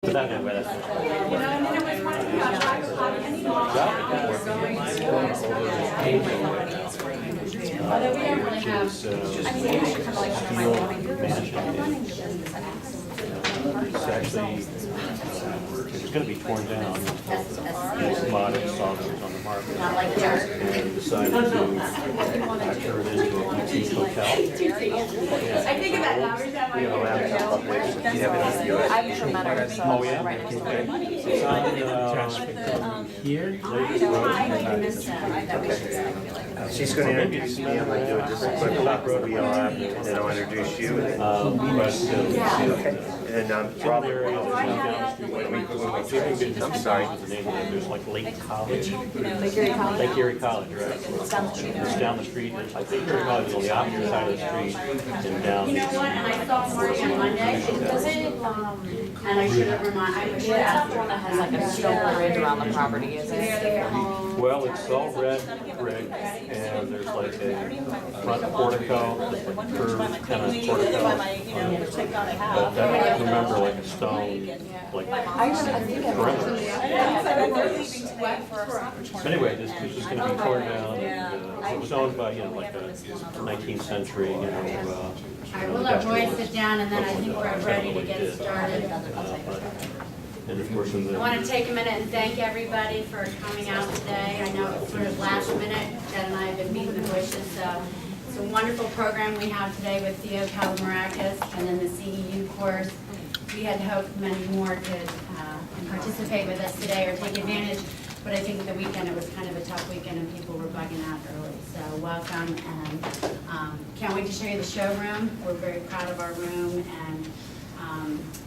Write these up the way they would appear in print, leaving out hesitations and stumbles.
Exactly where that's Although we don't really have, it's actually it's going to be torn down. It's modern sausage on the market, and decided to turn it into a boutique hotel. I think about that every time I I've never met her, so Oh yeah. right next door. Here. She's going to introduce me. I'm going to do just a quick about who we are, and then I'll introduce you. And then probably. I'm sorry. There's like Lake College. Lake Erie College? Lake Erie College, right? It's down the street. It's down the street. It's like Lake Erie College is on the opposite side of the street and down. You know what, and I saw Marty on Monday, and I should have reminded, I should That's have the one that has like a stone bridge around the property, is it? Well, it's all red brick, and there's like a front portico, just like a curved kind of portico. But then I remember like a stone, like perimeter. Anyway, this is going to be torn down. And, it was owned by, like a 19th century, All right, we'll let Roy sit down, and then I think we're ready to get started. And of course, in I want to take a minute and thank everybody for coming out today. I know it's sort of last minute, Ted and I have been beating the bushes, so it's a wonderful program we have today with Theo Kalomirakis and then the CEU course. We had hoped many more could participate with us today or take advantage, but I think the weekend, it was kind of a tough weekend and people were bugging out early. So welcome, and can't wait to show you the showroom. We're very proud of our room, and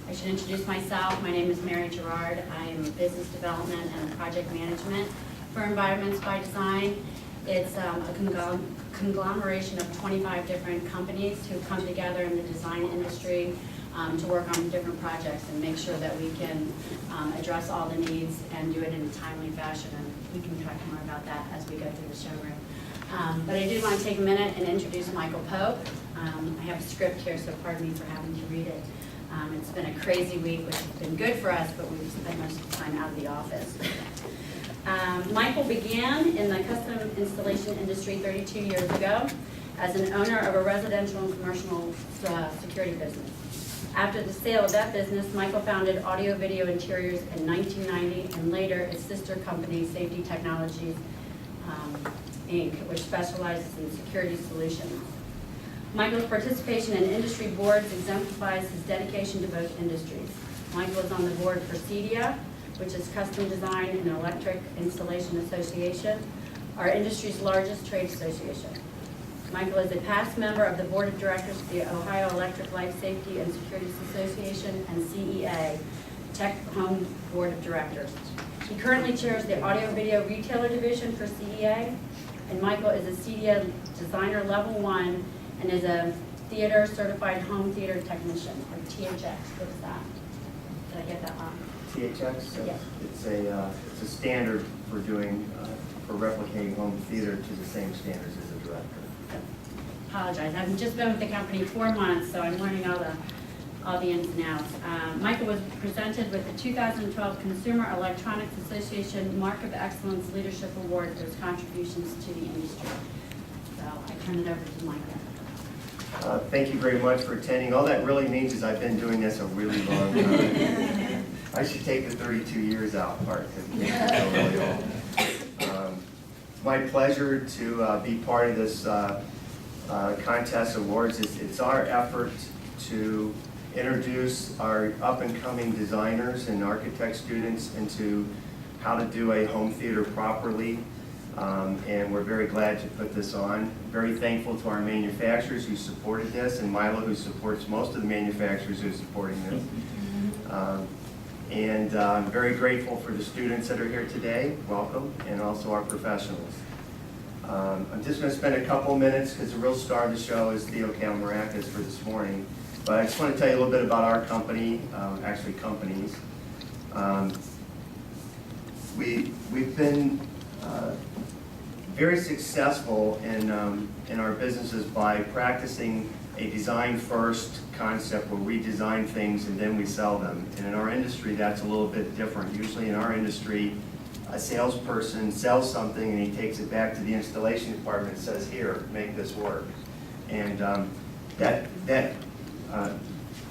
I should introduce myself. My name is Mary Gerard. I am Business Development and Project Management for Environments by Design. It's a conglomeration of 25 different companies who come together in the design industry to work on different projects and make sure that we can address all the needs and do it in a timely fashion. And we can talk more about that as we go through the showroom. But I did want to take a minute and introduce Michael Pope. I have a script here, so pardon me for having to read it. It's been a crazy week, which has been good for us, but we've spent most of the time out of the office. Michael began in the custom installation industry 32 years ago as an owner of a residential and commercial security business. After the sale of that business, Michael founded Audio Video Interiors in 1990, and later its sister company, Safety Technologies, Inc., which specializes in security solutions. Michael's participation in industry boards exemplifies his dedication to both industries. Michael is on the board for CEDIA, which is Custom Design and Electric Installation Association, our industry's largest trade association. Michael is a past member of the board of directors of the Ohio Electric Life Safety and Securities Association and CEA, Tech Home Board of Directors. He currently chairs the Audio Video Retailer Division for CEA, and Michael is a CEDIA Designer Level 1 and is a theater certified home theater technician, or THX. What is that? Did I get that wrong? THX? Yes. It's a standard for doing, for replicating home theater to the same standards as a director. Apologize. I've just been with the company 4 months, so I'm learning all the ins and outs. Michael was presented with the 2012 Consumer Electronics Association Mark of Excellence Leadership Award for his contributions to the industry. So I turn it over to Michael. Thank you very much for attending. All that really means is I've been doing this a really long time. I should take the 32 years out part because it's really old. It's my pleasure to be part of this contest awards. It's our effort to introduce our up-and-coming designers and architect students into how to do a home theater properly. And we're very glad to put this on. Very thankful to our manufacturers who supported this, and Milo, who supports most of the manufacturers who are supporting this. And I'm very grateful for the students that are here today. Welcome, and also our professionals. I'm just going to spend a couple minutes because the real star of the show is Theo Kalomirakis for this morning. But I just want to tell you a little bit about our company, actually companies. We've been very successful in our businesses by practicing a design-first concept where we design things and then we sell them. And in our industry, that's a little bit different. Usually in our industry, a salesperson sells something and he takes it back to the installation department and says, here, make this work. And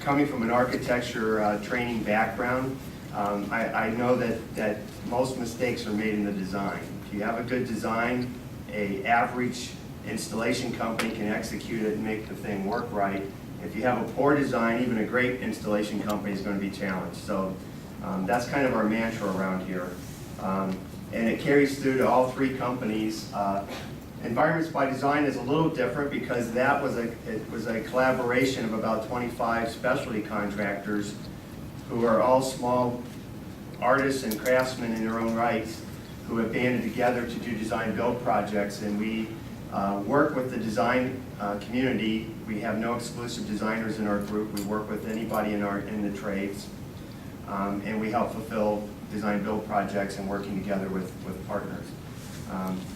coming from an architecture training background, I know that most mistakes are made in the design. If you have a good design, an average installation company can execute it and make the thing work right. If you have a poor design, even a great installation company is going to be challenged. So that's kind of our mantra around here. And it carries through to all three companies. Environments by Design is a little different because it was a collaboration of about 25 specialty contractors who are all small artists and craftsmen in their own rights who have banded together to do design build projects. And we work with the design community. We have no exclusive designers in our group. We work with anybody in the trades. And we help fulfill design build projects and working together with partners.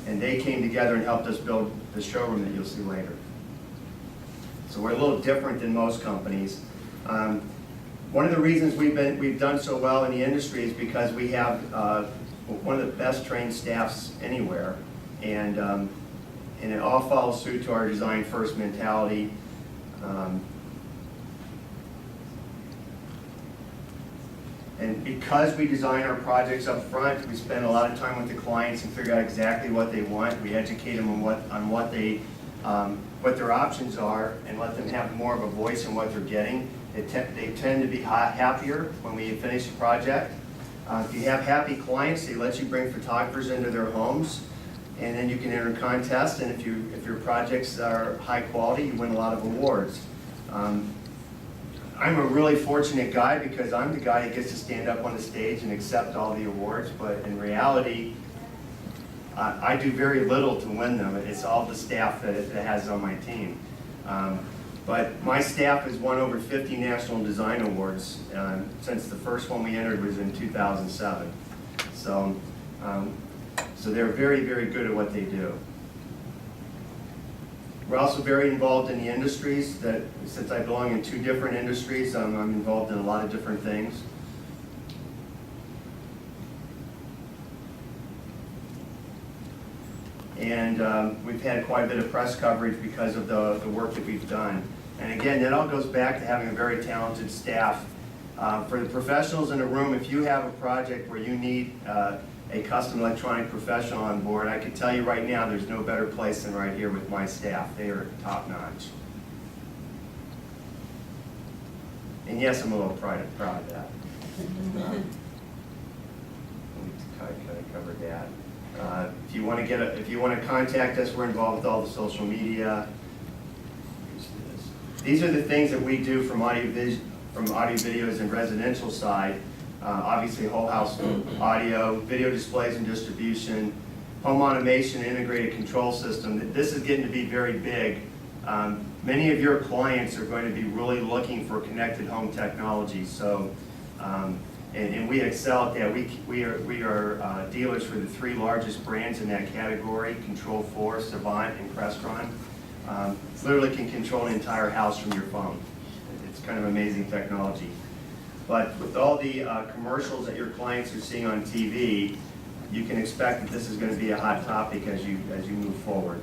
And they came together and helped us build the showroom that you'll see later. So we're a little different than most companies. One of the reasons we've done so well in the industry is because we have one of the best trained staffs anywhere, and it all follows through to our design first mentality. And because we design our projects up front, we spend a lot of time with the clients and figure out exactly what they want. We educate them on what their options are and let them have more of a voice in what they're getting. They tend to be happier when we finish a project. If you have happy clients, they let you bring photographers into their homes, and then you can enter contests. And if your projects are high quality, you win a lot of awards. I'm a really fortunate guy because I'm the guy that gets to stand up on the stage and accept all the awards, but in reality, I do very little to win them. It's all the staff that has on my team. But my staff has won over 50 National Design Awards since the first one we entered was in 2007. So they're very, very good at what they do. We're also very involved in the industries. Since I belong in two different industries, I'm involved in a lot of different things. And we've had quite a bit of press coverage because of the work that we've done. And again, that all goes back to having a very talented staff. For the professionals in the room, if you have a project where you need a custom electronic professional on board, I can tell you right now there's no better place than right here with my staff. They are top notch. And yes, I'm a little proud of that. We kind of covered that. If you want to contact us, we're involved with all the social media. These are the things that we do from audio videos and residential side. Obviously, whole house audio, video displays and distribution, home automation, integrated control system. This is getting to be very big. Many of your clients are going to be really looking for connected home technology. So, and we excel at that. We are dealers for the three largest brands in that category: Control4, Savant, and Crestron. Literally can control an entire house from your phone. It's kind of amazing technology. But with all the commercials that your clients are seeing on TV, you can expect that this is going to be a hot topic as you move forward.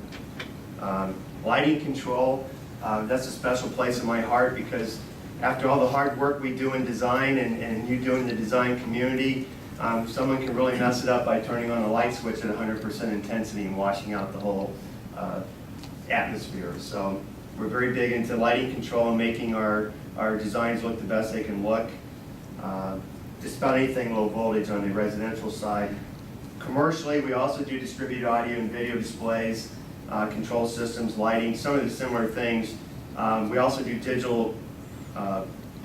Lighting control, that's a special place in my heart because after all the hard work we do in design and you do in the design community, someone can really mess it up by turning on a light switch at 100% intensity and washing out the whole atmosphere. So we're very big into lighting control and making our designs look the best they can look. Just about anything low voltage on the residential side. Commercially, we also do distributed audio and video displays, control systems, lighting, some of the similar things. We also do digital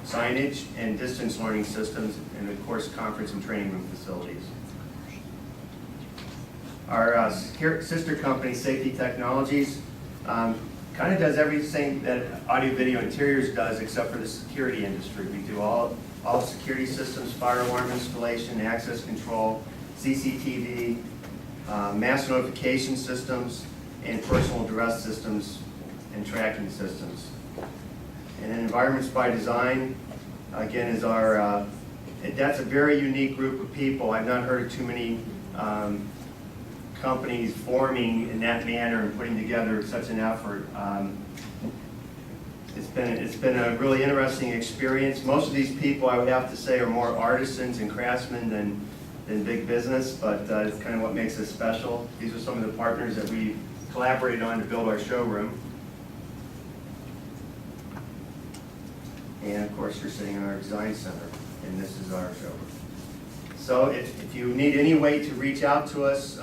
signage and distance learning systems, and of course, conference and training room facilities. Our sister company, Safety Technologies, kind of does everything that Audio Video Interiors does except for the security industry. We do all security systems, fire alarm installation, access control, CCTV, mass notification systems, and personal address systems and tracking systems. And then Environments by Design, again, is our, that's a very unique group of people. I've not heard of too many companies forming in that manner and putting together such an effort. It's been a really interesting experience. Most of these people, I would have to say, are more artisans and craftsmen than big business, but it's kind of what makes us special. These are some of the partners that we collaborated on to build our showroom. And of course, you're sitting in our design center, and this is our showroom. So if you need any way to reach out to us,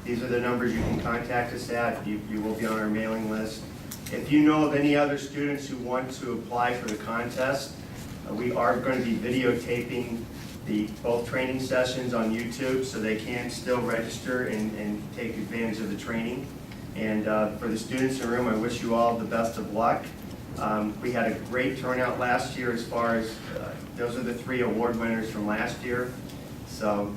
these are the numbers you can contact us at. You will be on our mailing list. If you know of any other students who want to apply for the contest, we are going to be videotaping both training sessions on YouTube, so they can still register and take advantage of the training. And for the students in the room, I wish you all the best of luck. We had a great turnout last year as far as, those are the 3 award winners from last year. So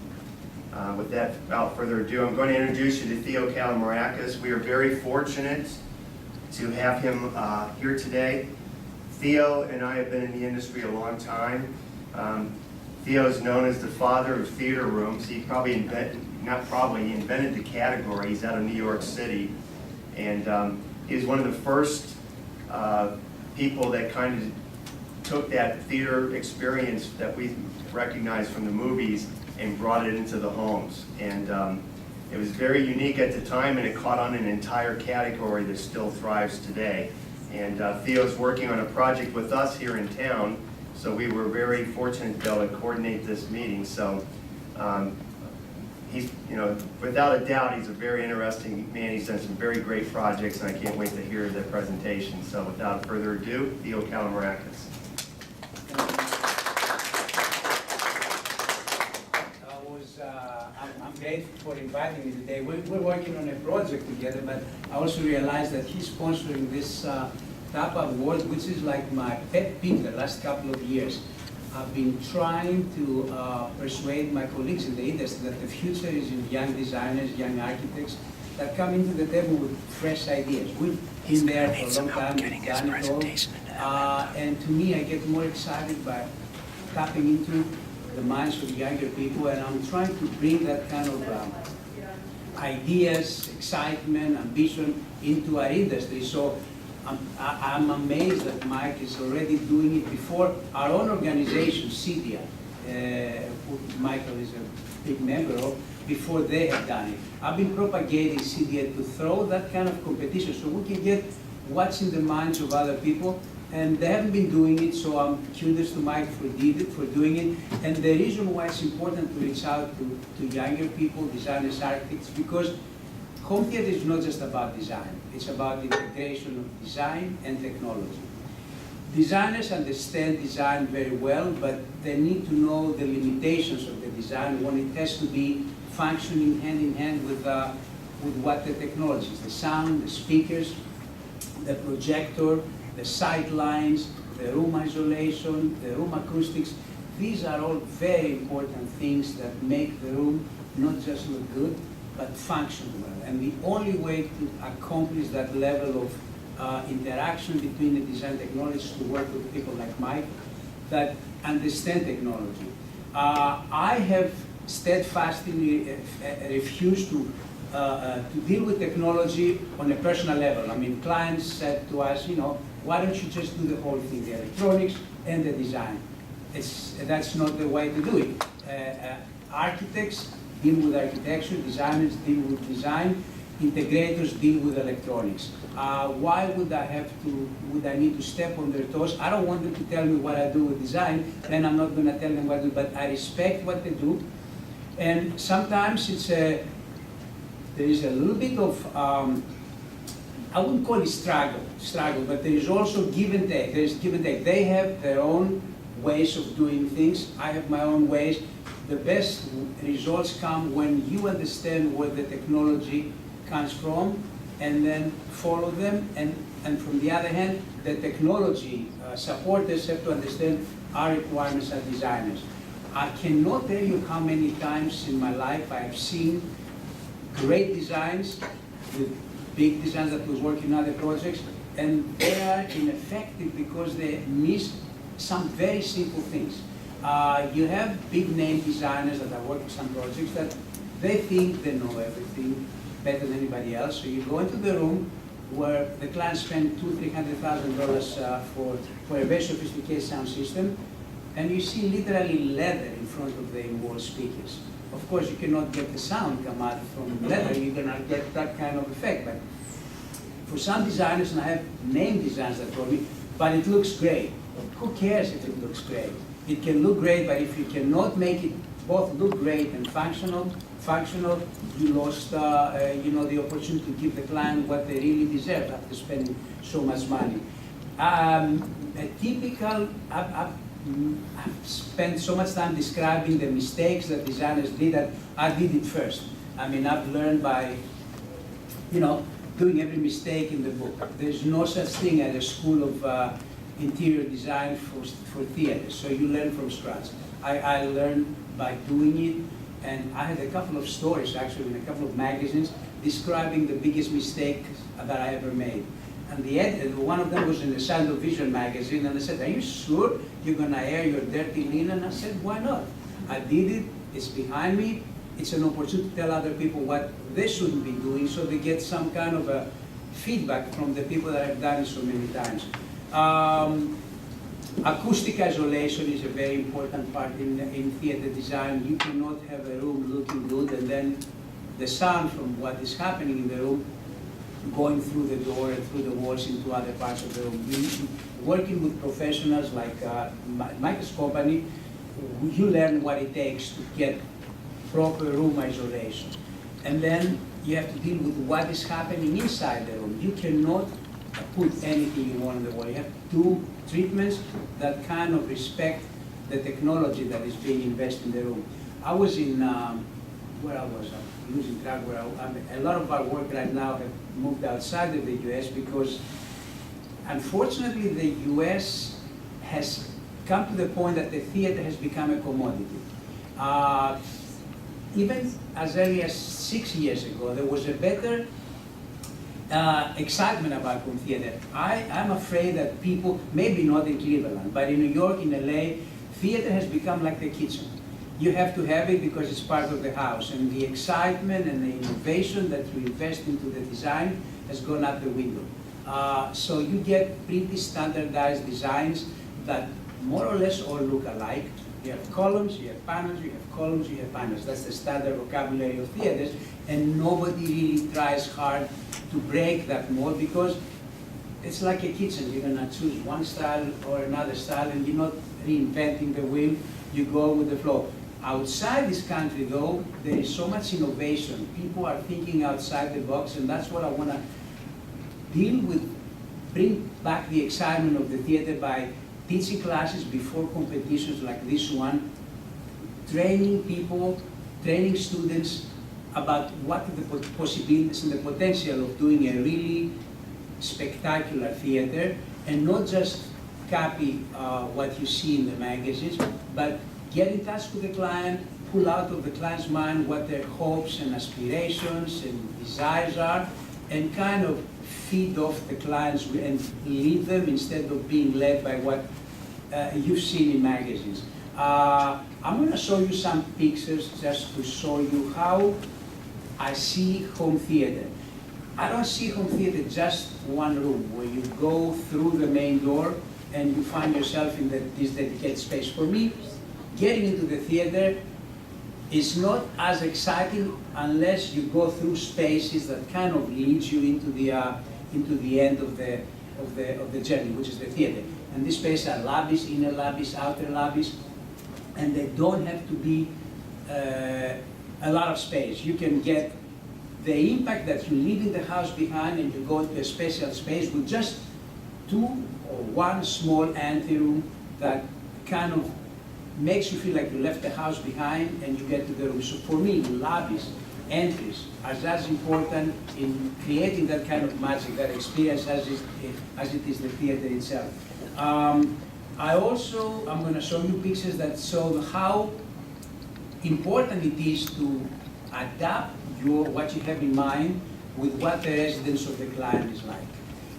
with that, without further ado, I'm going to introduce you to Theo Kalomirakis. We are very fortunate to have him here today. Theo and I have been in the industry a long time. Theo is known as the father of theater rooms. He probably he invented the category. He's out of New York City. And he was one of the first people that kind of took that theater experience that we recognize from the movies and brought it into the homes. And it was very unique at the time, and it caught on an entire category that still thrives today. And Theo's working on a project with us here in town, so we were very fortunate to be able to coordinate this meeting. So he's, without a doubt, he's a very interesting man. He's done some very great projects, and I can't wait to hear the presentation. So without further ado, Theo Kalomirakis. I'm grateful for inviting me today. We're working on a project together, but I also realized that he's sponsoring this TAPA award, which is like my pet peeve the last couple of years. I've been trying to persuade my colleagues in the industry that the future is in young designers, young architects that come into the table with fresh ideas. We've been there for a long time, we've done it all. And to me, I get more excited by tapping into the minds of younger people, and I'm trying to bring that kind of ideas, excitement, ambition into our industry. So I'm amazed that Mike is already doing it before our own organization, CEDIA, who Michael is a big member of, before they have done it. I've been propagating CEDIA to throw that kind of competition so we can get what's in the minds of other people. And they haven't been doing it, so I'm curious to Mike for doing it. And the reason why it's important to reach out to younger people, designers, architects, because home theater is not just about design. It's about integration of design and technology. Designers understand design very well, but they need to know the limitations of the design when it has to be functioning hand in hand with what the technology is, the sound, the speakers, the projector, the sight lines, the room isolation, the room acoustics. These are all very important things that make the room not just look good, but function well. And the only way to accomplish that level of interaction between the design technologies is to work with people like Mike that understand technology. I have steadfastly refused to deal with technology on a personal level. I mean, clients said to us, why don't you just do the whole thing, the electronics and the design? That's not the way to do it. Architects deal with architecture, designers deal with design, integrators deal with electronics. Why would I need to step on their toes? I don't want them to tell me what I do with design, then I'm not going to tell them what to do, but I respect what they do. And sometimes there is a little bit of, I wouldn't call it struggle, but there is also give and take. There is give and take. They have their own ways of doing things. I have my own ways. The best results come when you understand where the technology comes from and then follow them. And from the other hand, the technology supporters have to understand our requirements as designers. I cannot tell you how many times in my life I have seen great designs with big designs that was working on other projects, and they are ineffective because they miss some very simple things. You have big name designers that are working some projects that they think they know everything better than anybody else. So you go into the room where the client spent $200,000–300,000 for a very sophisticated sound system, and you see literally leather in front of the wall speakers. Of course, you cannot get the sound come out from leather. You're gonna get that kind of effect. But for some designers, and I have name designs that told me, but it looks great. Who cares if it looks great? It can look great, but if you cannot make it both look great and functional, you lost the opportunity to give the client what they really deserve after spending so much money. A typical, I've spent so much time describing the mistakes that designers did that I did it first. I mean, I've learned by, doing every mistake in the book. There's no such thing as a school of interior design for theater, so you learn from scratch. I learned by doing it, and I had a couple of stories actually in a couple of magazines describing the biggest mistakes that I ever made. And one of them was in the Sound of Vision magazine, and they said, "Are you sure you're gonna air your dirty linen?" I said, "Why not? I did it, it's behind me, it's an opportunity to tell other people what they shouldn't be doing so they get some kind of a feedback from the people that have done it so many times." Acoustic isolation is a very important part in theater design. You cannot have a room looking good and then the sound from what is happening in the room going through the door and through the walls into other parts of the room. Working with professionals like Mike's company, you learn what it takes to get proper room isolation. And then you have to deal with what is happening inside the room. You cannot put anything you want on the wall. You have to do treatments that kind of respect the technology that is being invested in the room. I was in, where I was, I'm losing track where a lot of our work right now have moved outside of the US because unfortunately the US has come to the point that the theater has become a commodity. Even as early as 6 years ago, there was a better excitement about home theater. I'm afraid that people, maybe not in Cleveland, but in New York, in LA, theater has become like the kitchen. You have to have it because it's part of the house, and the excitement and the innovation that you invest into the design has gone out the window. So you get pretty standardized designs that more or less all look alike. You have columns, you have panels, you have columns, you have panels. That's the standard vocabulary of theaters, and nobody really tries hard to break that mold because it's like a kitchen. You're gonna choose one style or another style, and you're not reinventing the wheel. You go with the flow. Outside this country, though, there is so much innovation. People are thinking outside the box, and that's what I want to deal with. Bring back the excitement of the theater by teaching classes before competitions like this one, training people, training students about what are the possibilities and the potential of doing a really spectacular theater, and not just copy what you see in the magazines, but get in touch with the client, pull out of the client's mind what their hopes and aspirations and desires are, and kind of feed off the clients and lead them instead of being led by what you've seen in magazines. I'm going to show you some pictures just to show you how I see home theater. I don't see home theater just one room where you go through the main door and you find yourself in this dedicated space. For me, getting into the theater is not as exciting unless you go through spaces that kind of leads you into the end of the journey, which is the theater. And these spaces are lobbies, inner lobbies, outer lobbies, and they don't have to be a lot of space. You can get the impact that you leave in the house behind and you go to a special space with just two or one small anteroom that kind of makes you feel like you left the house behind and you get to the room. So for me, lobbies, entries are as important in creating that kind of magic, that experience as it is the theater itself. I'm going to show you pictures that show how important it is to adapt what you have in mind with what the residence of the client is like.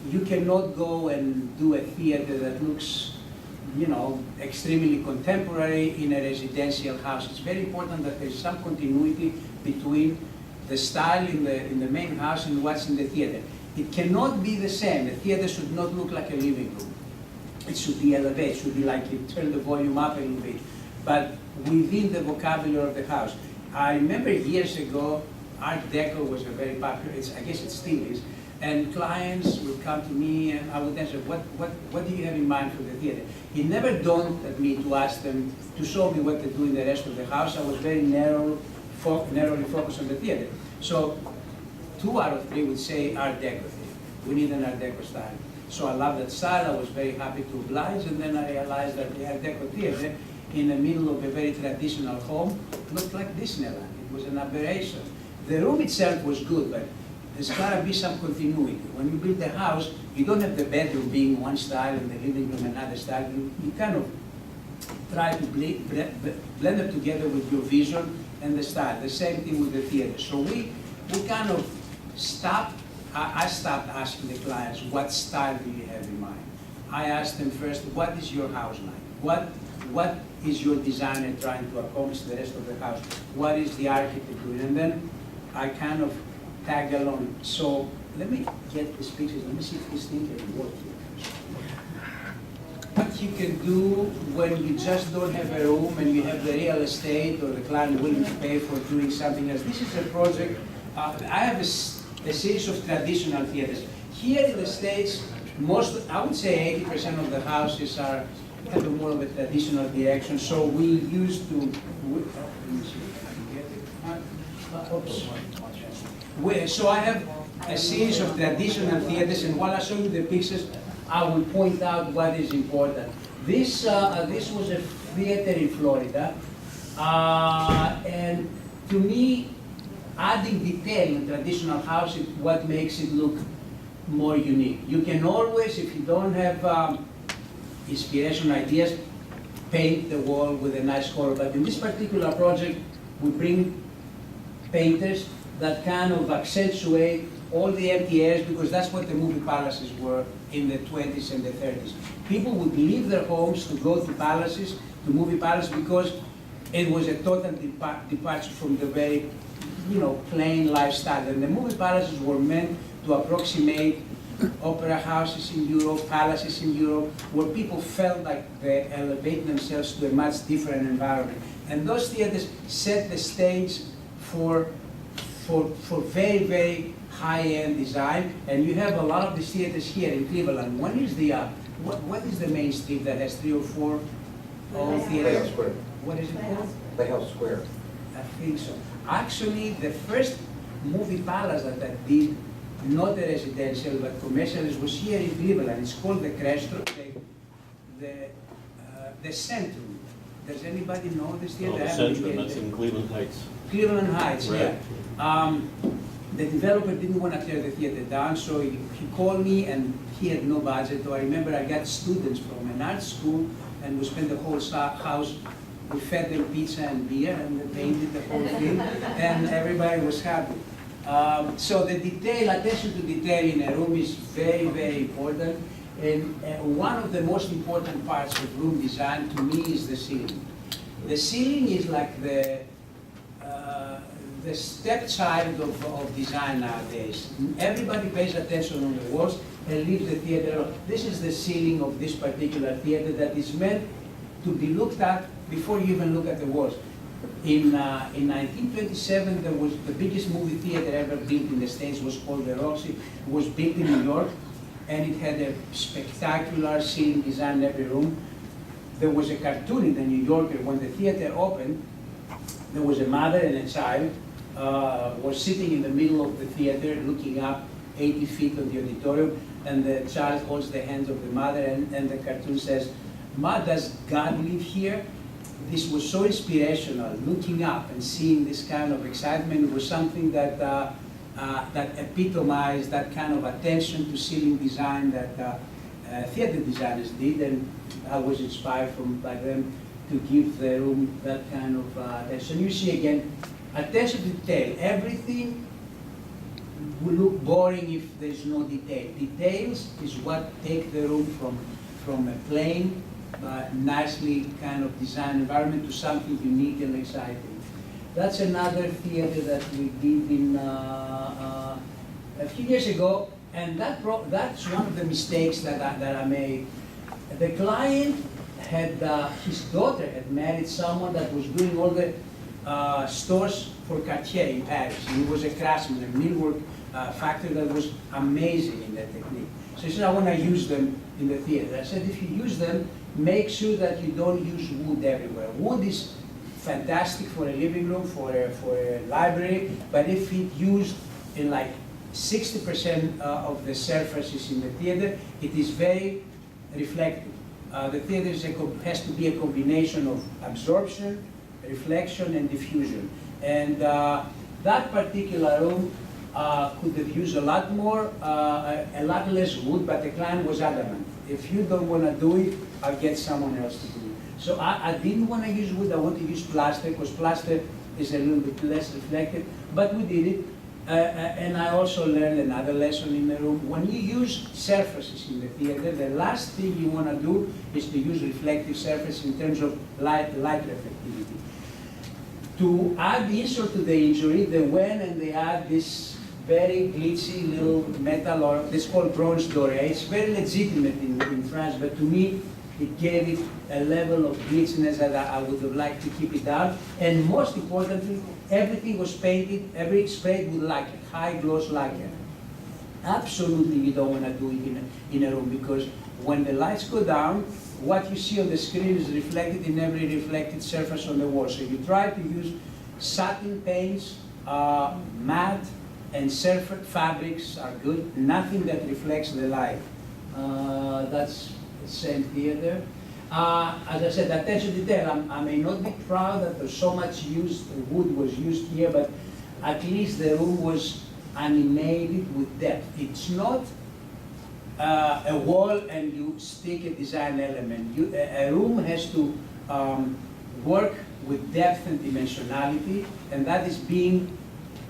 you cannot go and do a theater that looks, you know, extremely contemporary in a residential house. It's very important that there's some continuity between the style in the main house and what's in the theater. It cannot be the same. The theater should not look like a living room. It should be elevated. It should be like you turn the volume up a little bit, but within the vocabulary of the house. I remember years ago, Art Deco was a very popular, I guess it still is, and clients would come to me and I would answer, what do you have in mind for the theater? It never dawned at me to ask them to show me what they do in the rest of the house. I was very narrowly focused on the theater. So 2 out of 3 would say Art Deco. We need an Art Deco style. So I love that style. I was very happy to oblige, and then I realized that the Art Deco theater in the middle of a very traditional home looked like Disneyland. It was an aberration. The room itself was good, but there's got to be some continuity. When you build a house, you don't have the bedroom being one style and the living room another style. You kind of try to blend them together with your vision and the style. The same thing with the theater. So we kind of stopped. I stopped asking the clients, what style do you have in mind? I asked them first, what is your house like? What is your designer trying to accomplish the rest of the house? What is the architect doing? And then I kind of tag along. So let me get these pictures. Let me see if this thing can work here. What you can do when you just don't have a room and you have the real estate or the client willing to pay for doing something else. This is a project. I have a series of traditional theaters. Here in the States, I would say 80% of the houses have more of a traditional direction. So we used to, so I have a series of traditional theaters, and while I show you the pictures, I will point out what is important. This was a theater in Florida, and to me, adding detail in traditional house is what makes it look more unique. You can always, if you don't have inspiration ideas, paint the wall with a nice color. But in this particular project, we bring painters that kind of accentuate all the empty areas, because that's what the movie palaces were in the 20s and the 30s. People would leave their homes to go to palaces, to movie palaces, because it was a total departure from the very, plain lifestyle. And the movie palaces were meant to approximate opera houses in Europe, palaces in Europe, where people felt like they elevate themselves to a much different environment. And those theaters set the stage for very, very high-end design. And you have a lot of these theaters here in Cleveland. One is the, what is the main street that has 3 or 4 old theaters? Playhouse Square. What is it called? Playhouse Square. I think so. Actually, the first movie palace that I did, not a residential but commercial, was here in Cleveland. It's called the Crestro, the Centrum. Does anybody know this theater? The Centrum, that's in Cleveland Heights. Cleveland Heights, Right. yeah. The developer didn't want to tear the theater down, so he called me, and he had no budget. So I remember I got students from an art school, and we spent the whole house. We fed them pizza and beer, and they painted the whole thing, and everybody was happy. So the attention to detail in a room is very, very important. And one of the most important parts of room design to me is the ceiling. The ceiling is like the stepchild of design nowadays. Everybody pays attention on the walls and leaves the theater alone. This is the ceiling of this particular theater that is meant to be looked at before you even look at the walls. In 1927, there was the biggest movie theater ever built in the States, was called the Roxy. It was built in New York, and it had a spectacular ceiling design in every room. There was a cartoon in the New Yorker when the theater opened. There was a mother and a child was sitting in the middle of the theater, looking up 80 feet of the auditorium, and the child holds the hands of the mother, and the cartoon says, "Ma, does God live here?" This was so inspirational. Looking up and seeing this kind of excitement was something that that epitomized that kind of attention to ceiling design that theater designers did, and I was inspired by them to give the room that kind of attention. You see again, attention to detail. Everything will look boring if there's no detail. Details is what take the room from a plain, nicely kind of designed environment to something unique and exciting. That's another theater that we did in a few years ago, and that's one of the mistakes that I made. The client had, his daughter had married someone that was doing all the stores for Cartier in Paris. He was a craftsman, a millwork factory that was amazing in that technique. So he said, I want to use them in the theater. I said, if you use them, make sure that you don't use wood everywhere. Wood is fantastic for a living room, for a library, but if it's used in like 60% of the surfaces in the theater, it is very reflective. The theater has to be a combination of absorption, reflection, and diffusion. And that particular room could have used a lot more, a lot less wood, but the client was adamant. If you don't want to do it, I'll get someone else to do it. So I didn't want to use wood, I want to use plaster, because plaster is a little bit less reflective, but we did it. And I also learned another lesson in the room. When you use surfaces in the theater, the last thing you want to do is to use reflective surface in terms of light reflectivity. To add insult to the injury, they went and they add this very glitzy little metal, or it's called bronze doré. It's very legitimate in France, but to me, it gave it a level of glitziness that I would have liked to keep it down. And most importantly, everything was painted, every sprayed with lacquer, high gloss lacquer. Absolutely, you don't want to do it in a room, because when the lights go down, what you see on the screen is reflected in every reflected surface on the wall. So you try to use satin paints, matte, and surface fabrics are good. Nothing that reflects the light. That's the same theater. As I said, attention to detail. I may not be proud that there's so much wood was used here, but at least the room was animated with depth. It's not a wall and you stick a design element. A room has to work with depth and dimensionality, and that is being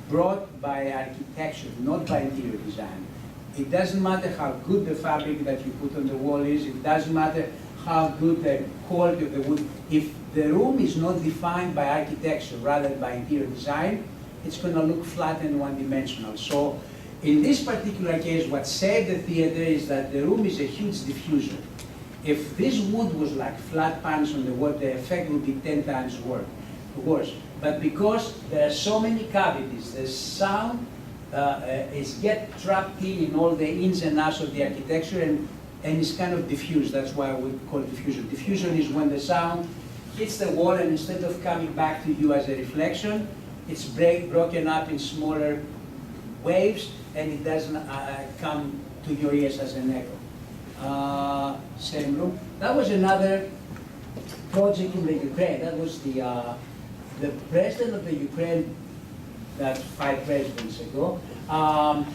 brought by architecture, not by interior design. It doesn't matter how good the fabric that you put on the wall is, it doesn't matter how good the quality of the wood. If the room is not defined by architecture rather than by interior design, it's going to look flat and one-dimensional. So in this particular case, what saved the theater is that the room is a huge diffuser. If this wood was like flat pans on the wall, the effect would be 10 times worse. But because there are so many cavities, the sound get trapped in all the ins and outs of the architecture, and it's kind of diffused. That's why we call it diffusion. Diffusion is when the sound hits the wall, and instead of coming back to you as a reflection, it's broken up in smaller waves, and it doesn't come to your ears as an echo. Same room. That was another project in the Ukraine. That was the president of the Ukraine, that's 5 presidents ago,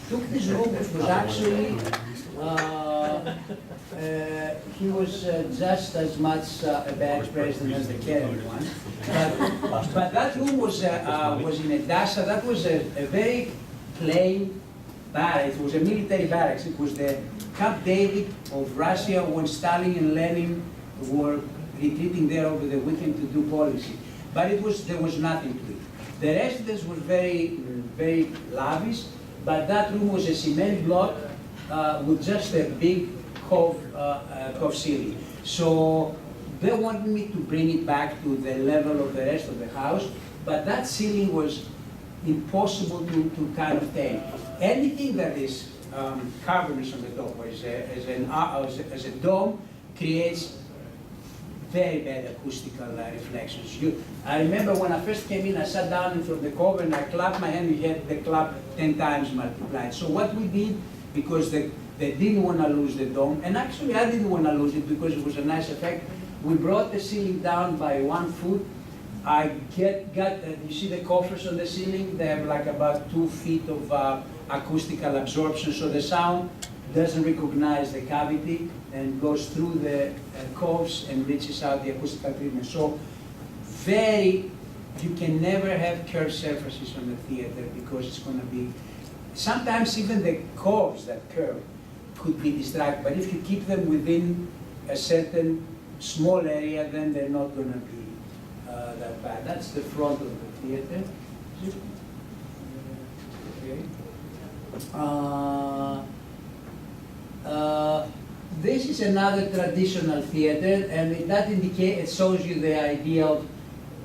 took this room, which was actually, he was just as much a bad president as the current one. But that room was in Edessa. That was a very plain barracks. It was a military barracks. It was the Camp David of Russia when Stalin and Lenin were retreating there over the weekend to do policy. But there was nothing to it. The residence was very lavish, but that room was a cement block with just a big cove ceiling. So they wanted me to bring it back to the level of the rest of the house, but that ceiling was impossible to kind of take. Anything that is cavernous on the top, or as a dome, creates very bad acoustical reflections. I remember when I first came in, I sat down in front of the cover and I clapped my hand, we had the clap 10 times multiplied. So what we did, because they didn't want to lose the dome, and actually I didn't want to lose it because it was a nice effect, we brought the ceiling down by 1 foot. You see the coffers on the ceiling? They have like about 2 feet of acoustical absorption, so the sound doesn't recognize the cavity and goes through the coves and reaches out the acoustical treatment. So you can never have curved surfaces on the theater because it's going to be sometimes even the curves that curve could be distracting, but if you keep them within a certain small area, then they're not going to be that bad. That's the front of the theater. Okay. This is another traditional theater, and that it shows you the idea of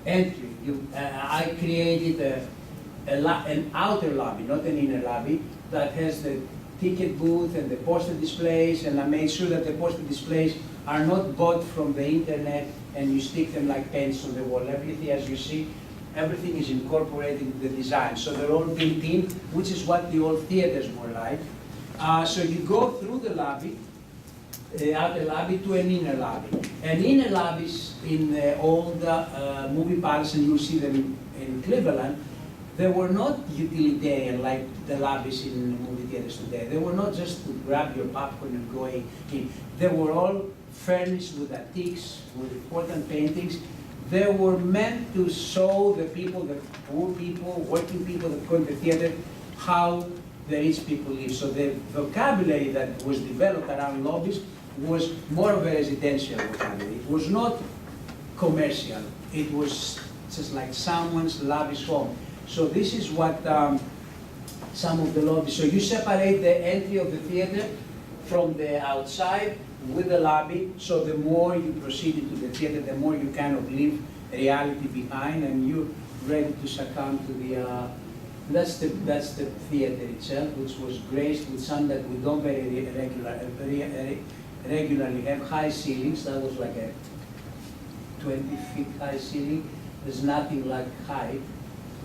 entry. I created an outer lobby, not an inner lobby, that has the ticket booth and the poster displays, and I made sure that the poster displays are not bought from the internet and you stick them like pens on the wall. Everything, as you see, everything is incorporated into the design. So they're all built in, which is what the old theaters were like. So you go through the lobby, the outer lobby, to an inner lobby. And inner lobbies in the old movie parks, and you'll see them in Cleveland, they were not utilitarian like the lobbies in movie theaters today. They were not just to grab your popcorn and go in. They were all furnished with antiques, with important paintings. They were meant to show the people, the poor people, working people that go to the theater, how the rich people live. So the vocabulary that was developed around lobbies was more of a residential vocabulary. It was not commercial. It was just like someone's lavish home. So this is what some of the lobbies. So you separate the entry of the theater from the outside with the lobby. So the more you proceed into the theater, the more you kind of leave reality behind, and you're ready to succumb to the. That's the theater itself, which was graced with some that we don't very regularly have. High ceilings. That was like a 20-feet high ceiling. There's nothing like height.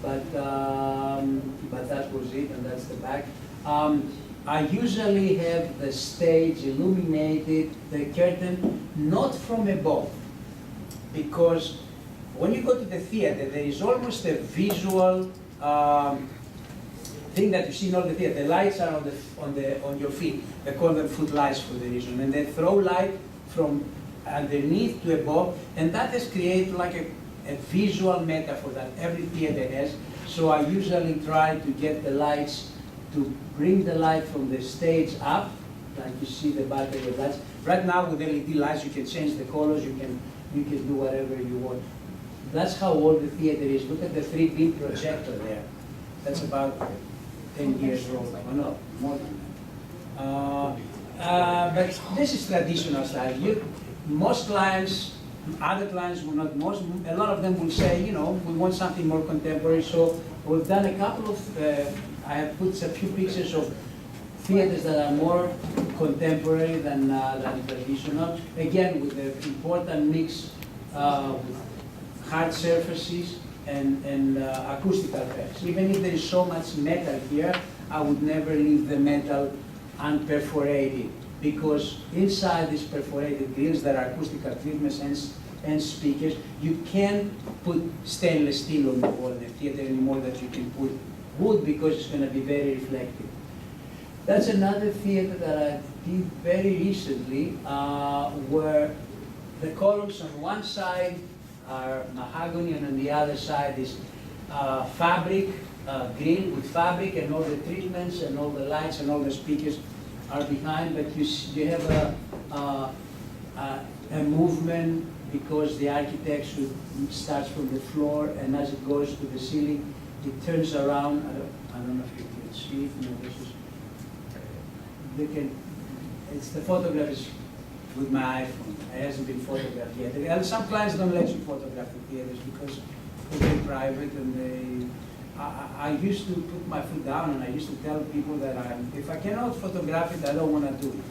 But that was it, and that's the back. I usually have the stage illuminated, the curtain, not from above, because when you go to the theater, there is almost a visual thing that you see in all the theater. The lights are on your feet. They call them footlights for the reason, and they throw light from underneath to above, and that has created like a visual metaphor that every theater has. So I usually try to get the lights, to bring the light from the stage up, like you see the battery of lights. Right now with LED lights you can change the colors, you can do whatever you want. That's how old the theater is. Look at the 3D projector there. That's about 10 years old. Oh no, more than that. But this is traditional style. Most clients, other clients will not, a lot of them will say, you know, we want something more contemporary. So we've done a couple of, I have put a few pictures of theaters that are more contemporary than traditional. Again, with the important mix with hard surfaces and acoustical effects. Even if there is so much metal here, I would never leave the metal unperforated, because inside these perforated grills there are acoustical treatments and speakers. You can't put stainless steel on the wall in the theater anymore that you can put wood, because it's going to be very reflective. That's another theater that I did very recently, where the columns on one side are mahogany and on the other side is fabric, grill with fabric, and all the treatments and all the lights and all the speakers are behind, but you have a movement, because the architecture starts from the floor, and as it goes to the ceiling, it turns around. I don't know if you can see it. No, this is, it's the photograph is with my iPhone. It hasn't been photographed yet. And some clients don't let you photograph the theaters because they're very private, and I used to put my foot down, and I used to tell people that if I cannot photograph it, I don't want to do it,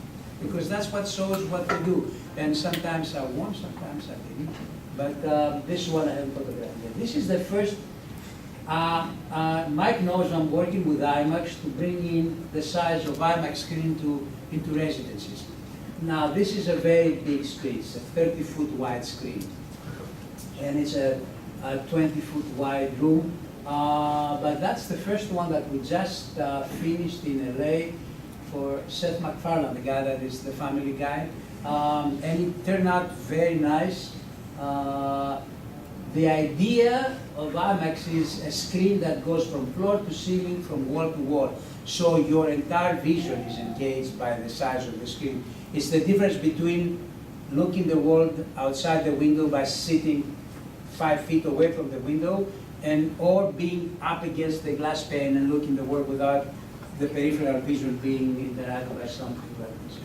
because that's what shows what to do. And sometimes I won, sometimes I didn't. But this one I have photographed yet. This is the first. Mike knows I'm working with IMAX to bring in the size of IMAX screen into residencies. Now this is a very big screen. It's a 30-foot wide screen, and it's a 20-foot wide room. But that's the first one that we just finished in LA for Seth MacFarlane, the guy that is the Family Guy. And it turned out very nice. The idea of IMAX is a screen that goes from floor to ceiling, from wall to wall. So your entire vision is engaged by the size of the screen. It's the difference between looking the world outside the window by sitting 5 feet away from the window, and or being up against the glass pane and looking the world without the peripheral vision being interacted by something like this.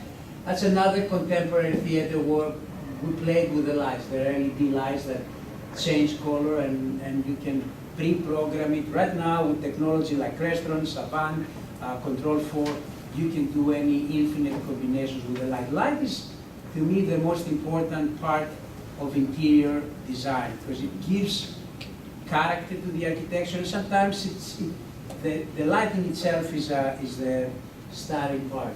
That's another contemporary theater work. We played with the lights, the LED lights that change color, and you can pre-program it. Right now with technology like Crestron, Savant, Control 4, you can do any infinite combinations with the light. Light is, to me, the most important part of interior design, because it gives character to the architecture, and sometimes the lighting itself is the starting part.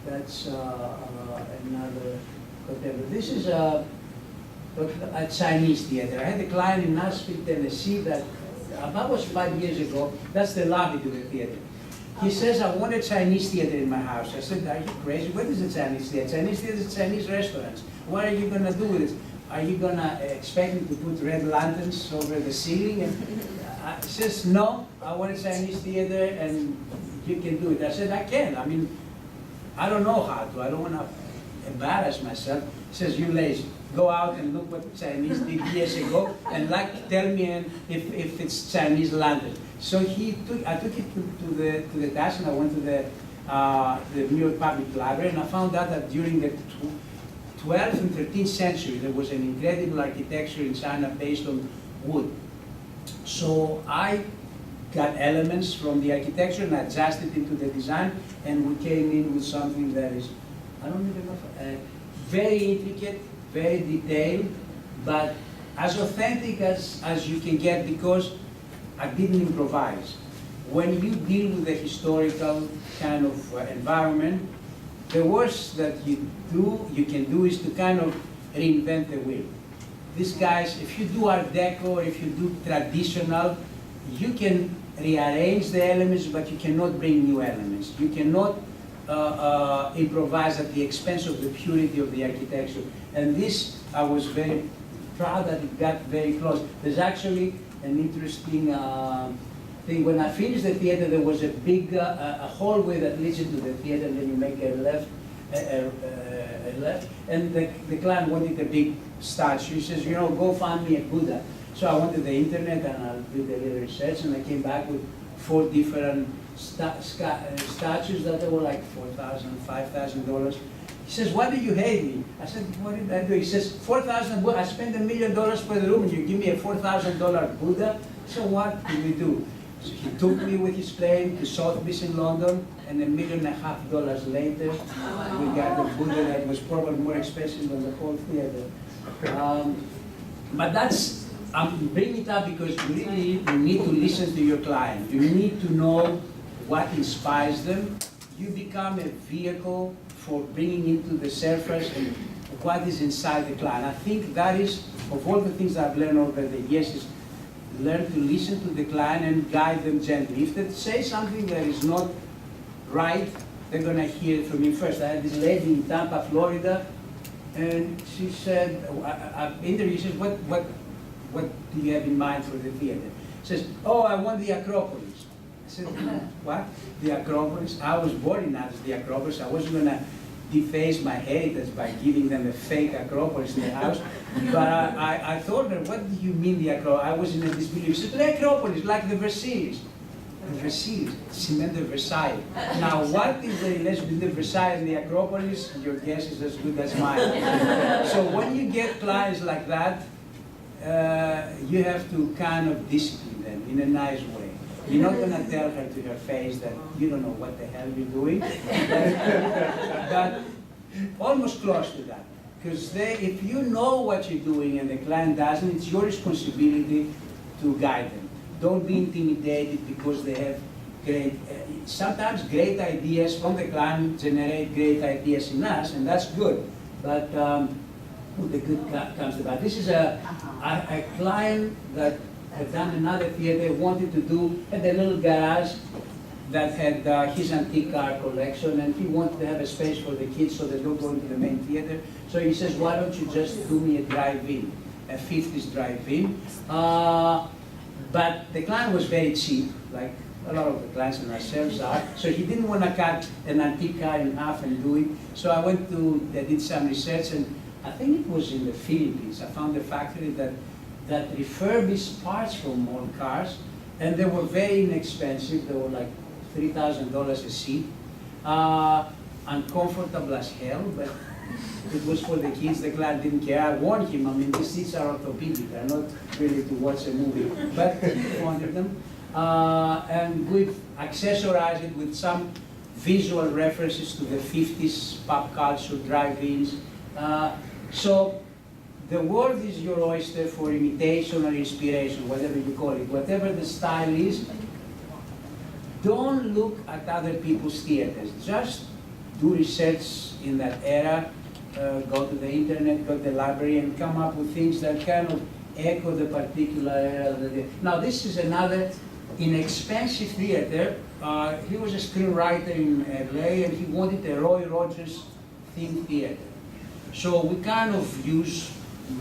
That's another contemporary. This is a Chinese theater. I had a client in Nashville, Tennessee that about was 5 years ago. That's the lobby to the theater. He says, I want a Chinese theater in my house. I said, are you crazy? What is a Chinese theater? Chinese theater is Chinese restaurants. What are you going to do with it? Are you going to expect me to put red lanterns over the ceiling? And he says, no, I want a Chinese theater and you can do it. I said, I can. I mean, I don't know how to. I don't want to embarrass myself. He says, you lazy. Go out and look what Chinese did years ago and tell me if it's Chinese lantern. So I took it to the task, and I went to the New York Public Library, and I found out that during the 12th and 13th century, there was an incredible architecture in China based on wood. So I got elements from the architecture and adjusted into the design, and we came in with something that is, I don't even know, very intricate, very detailed, but as authentic as you can get, because I didn't improvise. When you deal with a historical kind of environment, the worst that you can do is to kind of reinvent the wheel. These guys, if you do Art Deco, if you do traditional, you can rearrange the elements, but you cannot bring new elements. You cannot improvise at the expense of the purity of the architecture. And this, I was very proud that it got very close. There's actually an interesting thing. When I finished the theater, there was a big a hallway that leads into the theater, and then you make a left, and the client wanted a big statue. He says, you know, go find me a Buddha. So I went to the internet and I did a little research, and I came back with 4 different statues that were like $4,000, $5,000. He says, why do you hate me? I said, what did I do? He says, $4,000, I spent $1 million for the room and you give me a $4,000 Buddha? So what did we do? So he took me with his plane to Sotheby's in London, and $1.5 million later, we got the Buddha that was probably more expensive than the whole theater. But that's, I'm bringing it up because really you need to listen to your client. You need to know what inspires them. You become a vehicle for bringing into the surface and what is inside the client. I think that is, of all the things I've learned over the years, is learn to listen to the client and guide them gently. If they say something that is not right, they're going to hear it from me first. I had this lady in Tampa, Florida, and she said, I interviewed, she says, what do you have in mind for the theater? She says, oh, I want the Acropolis. I said, what? The Acropolis? I was born in the Acropolis. I wasn't going to deface my heritage by giving them a fake Acropolis in the house. But I told her, what do you mean the Acropolis? I was in a disbelief. She said, the Acropolis, like the Versailles. The Versailles, she meant the Versailles. Now, what is the relation between the Versailles and the Acropolis? Your guess is as good as mine. So when you get clients like that, you have to kind of discipline them in a nice way. You're not going to tell her to her face that you don't know what the hell you're doing, but almost close to that. Because if you know what you're doing and the client doesn't, it's your responsibility to guide them. Don't be intimidated because they have sometimes great ideas from the client generate great ideas in us, and that's good. But the good comes to that. This is a client that had done another theater, wanted to do, had a little garage that had his antique car collection, and he wanted to have a space for the kids so they don't go into the main theater. So he says, why don't you just do me a drive-in? a 50s drive-in. But the client was very cheap, like a lot of the clients and ourselves are. So he didn't want to cut an antique car in half and do it. So I did some research, and I think it was in the Philippines. I found a factory that refurbished parts from old cars, and they were very inexpensive. They were like $3,000 a seat. Uncomfortable as hell, but it was for the kids. The client didn't care. I warned him, I mean, these seats are orthopedic. They're not really to watch a movie, but he wanted them. And we've accessorized it with some visual references to the 50s pop culture, drive-ins. So the world is your oyster for imitation or inspiration, whatever you call it. Whatever the style is, don't look at other people's theaters. Just do research in that era, go to the internet, go to the library, and come up with things that kind of echo the particular era. Now this is another inexpensive theater. He was a screenwriter in LA, and he wanted a Roy Rogers themed theater. So we kind of used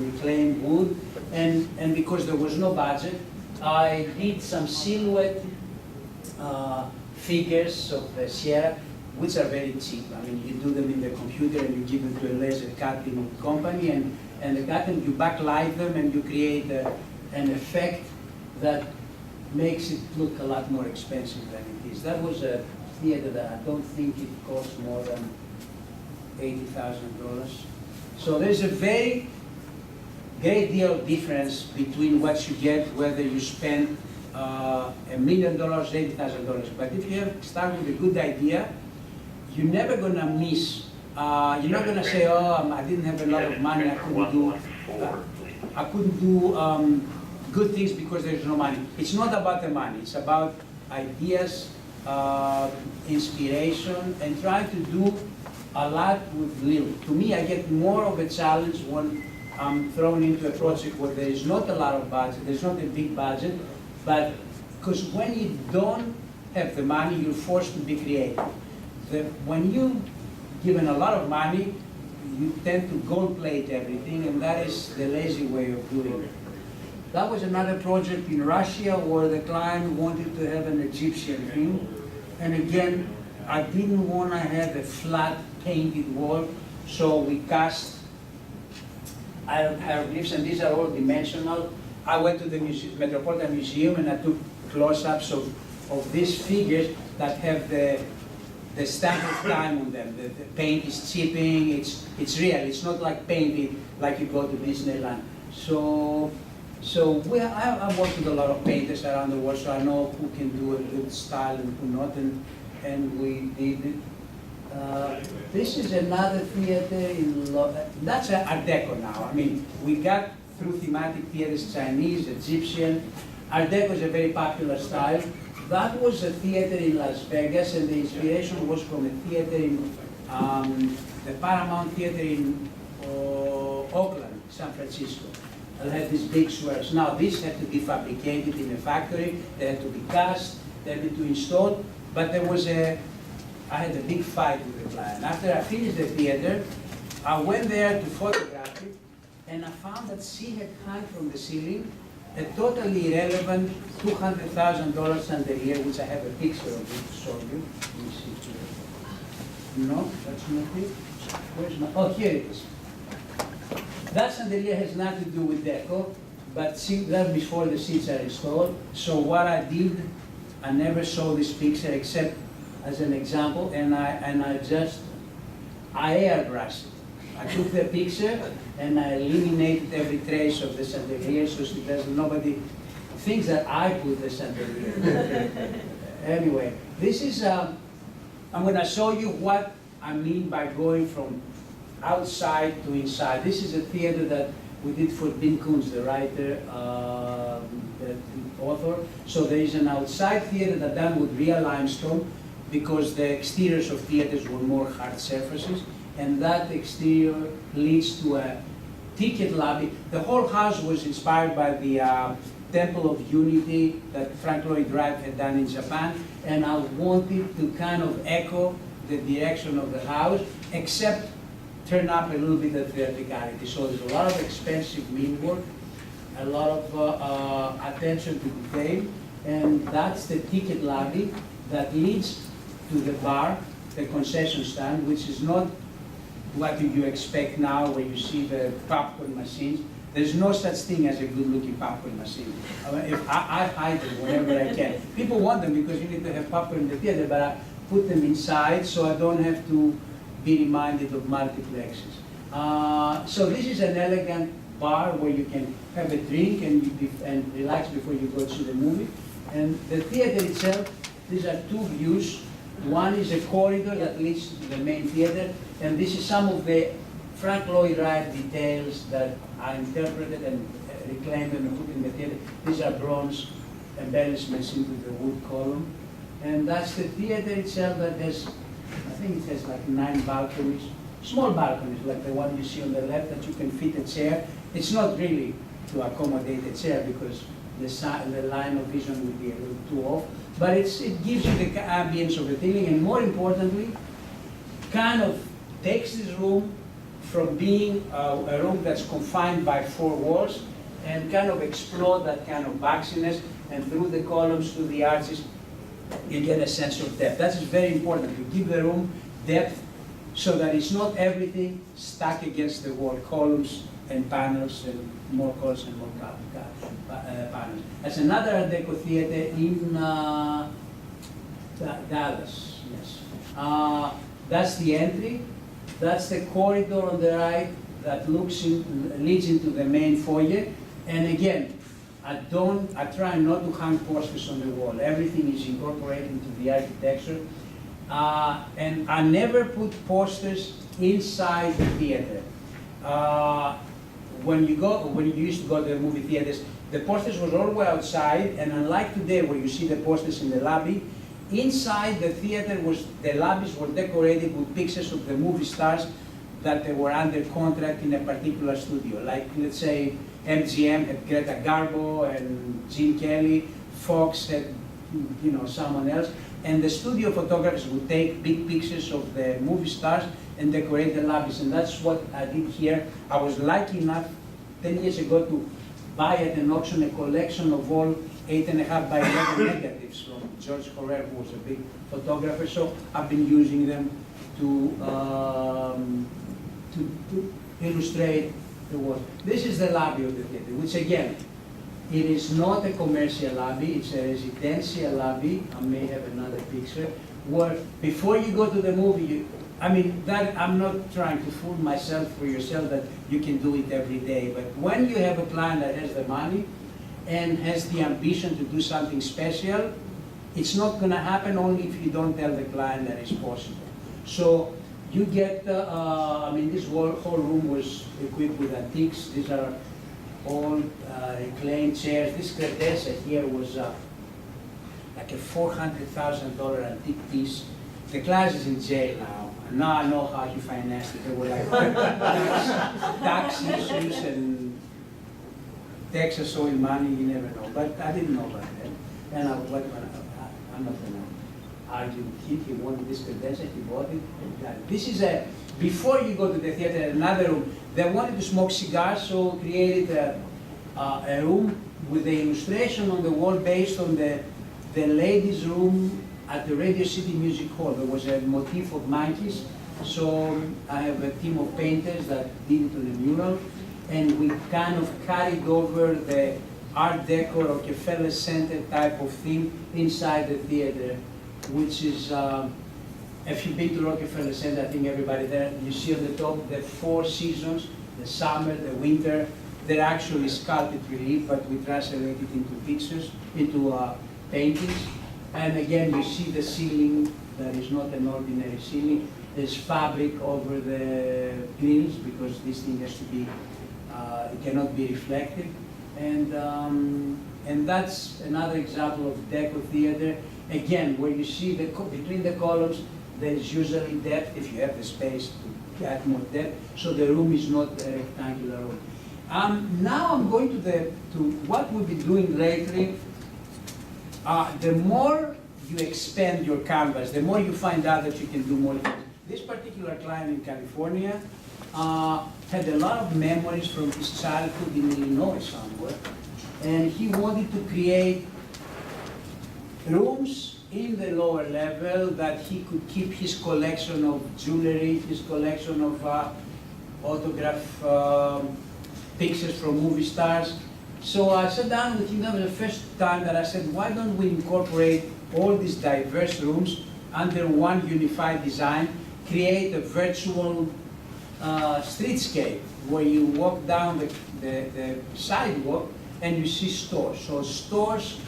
reclaimed wood, and because there was no budget, I did some silhouette figures of the Sierra, which are very cheap. I mean, you do them in the computer and you give them to a laser cutting company, and the cutting, you backlight them and you create an effect that makes it look a lot more expensive than it is. That was a theater that I don't think it cost more than $80,000. So there's a very great deal of difference between what you get, whether you spend $1 million, $80,000. But if you start with a good idea, you're never gonna miss. You're not gonna say, "Oh, I didn't have a lot of money. I couldn't do good things because there's no money." It's not about the money. It's about ideas, inspiration, and trying to do a lot with little. To me, I get more of a challenge when I'm thrown into a project where there is not a lot of budget. There's not a big budget, but because when you don't have the money, you're forced to be creative. When you given a lot of money, you tend to gold plate everything, and that is the lazy way of doing it. That was another project in Russia where the client wanted to have an Egyptian theme, and again, I didn't want to have a flat painted wall, so we cast hieroglyphs, and these are all dimensional. I went to the Metropolitan Museum and I took close-ups of these figures that have the stamp of time on them. The paint is chipping, it's real. It's not like painted like you go to Disneyland. So I've worked with a lot of painters around the world, so I know who can do a good style and who not, and we did it. This is another theater that's Art Deco now. I mean, we got through thematic theaters, Chinese, Egyptian. Art Deco is a very popular style. That was a theater in Las Vegas, and the inspiration was from a theater in the Paramount Theater in Oakland, San Francisco. It had these big squares. Now, this had to be fabricated in a factory. They had to be cast. They had to be installed. But I had a big fight with the client. After I finished the theater, I went there to photograph it, and I found that she had hung from the ceiling a totally irrelevant $200,000 chandelier, which I have a picture of it to show you. Let me see here. No, that's not it. Where's my? Oh, here it is. That chandelier has nothing to do with deco, but see, that's before the seats are installed. So what I did, I never saw this picture except as an example, and I airbrushed it. I took the picture and I eliminated every trace of the chandelier so nobody thinks that I put the chandelier. Anyway, this is, I'm going to show you what I mean by going from outside to inside. This is a theater that we did for Dean Koontz, the writer, the author. So there is an outside theater that done with real limestone, because the exteriors of theaters were more hard surfaces, and that exterior leads to a ticket lobby. The whole house was inspired by the Temple of Unity that Frank Lloyd Wright had done in Japan, and I wanted to kind of echo the direction of the house, except turn up a little bit of verticality. So there's a lot of expensive millwork a lot of attention to detail, and that's the ticket lobby that leads to the bar, the concession stand, which is not what you expect now where you see the popcorn machines. There's no such thing as a good-looking popcorn machine. I hide them whenever I can. People want them because you need to have popcorn in the theater, but I put them inside so I don't have to be reminded of multiplexes. So this is an elegant bar where you can have a drink and relax before you go to the movie. And the theater itself, these are two views. One is a corridor that leads to the main theater, and this is some of the Frank Lloyd Wright details that are interpreted and reclaimed and put in the theater. These are bronze embellishments into the wood column. And that's the theater itself that has, I think it has like 9 balconies, small balconies like the one you see on the left that you can fit a chair. It's not really to accommodate a chair because the line of vision would be a little too off, but it gives you the ambience of the thing, and more importantly, kind of takes this room from being a room that's confined by 4 walls and kind of explode that kind of boxiness, and through the columns, through the arches, you get a sense of depth. That's very important, to give the room depth so that it's not everything stuck against the wall, columns and panels and more columns and more panels. That's another Art Deco theater in Dallas, yes. That's the entry. That's the corridor on the right that leads into the main foyer. And again, I try not to hang posters on the wall. Everything is incorporated into the architecture. And I never put posters inside the theater. When you used to go to the movie theaters, the posters were always outside, and unlike today where you see the posters in the lobby, inside the theater the lobbies were decorated with pictures of the movie stars that they were under contract in a particular studio. Like, let's say, MGM had Greta Garbo and Gene Kelly, Fox had, someone else, and the studio photographers would take big pictures of the movie stars and decorate the lobbies, and that's what I did here. I was lucky enough 10 years ago to buy at an auction a collection of all 8.5 by 11 negatives from George Horrer, who was a big photographer, so I've been using them to illustrate the work. This is the lobby of the theater, which again, it is not a commercial lobby, it's a residential lobby. I may have another picture, where before you go to the movie, I'm not trying to fool myself or yourself that you can do it every day, but when you have a client that has the money and has the ambition to do something special, it's not going to happen only if you don't tell the client that it's possible. So you get, this whole room was equipped with antiques. These are all reclaimed chairs. This Credesa here was like a $400,000 antique piece. The class is in jail now. Now I know how he financed it. There were like tax issues and Texas oil money, you never know. But I didn't know about that. And I'm not going to argue with him. He wanted this Credesa, he bought it. This is before you go to the theater, another room. They wanted to smoke cigars, so created a room with the illustration on the wall based on the ladies' room at the Radio City Music Hall. There was a motif of monkeys, so I have a team of painters that did it on the mural, and we kind of carried over the Art Deco Rockefeller Center type of theme inside the theater, which is, if you've been to Rockefeller Center, I think everybody there, you see on the top the 4 seasons, the summer, the winter. They're actually sculpted relief, but we translate it into pictures, into paintings. And again, you see the ceiling that is not an ordinary ceiling. There's fabric over the grills because this thing has to be, it cannot be reflective. And that's another example of deco theater. Again, where you see between the columns, there is usually depth if you have the space to add more depth. So the room is not a rectangular room. Now I'm going to what we've been doing lately. The more you expand your canvas, the more you find out that you can do more things. This particular client in California, had a lot of memories from his childhood in Illinois somewhere, and he wanted to create rooms in the lower level that he could keep his collection of jewelry, his collection of autograph pictures from movie stars. So I sat down with him. That was the first time that I said, why don't we incorporate all these diverse rooms under one unified design, create a virtual streetscape where you walk down the sidewalk and you see stores. So stores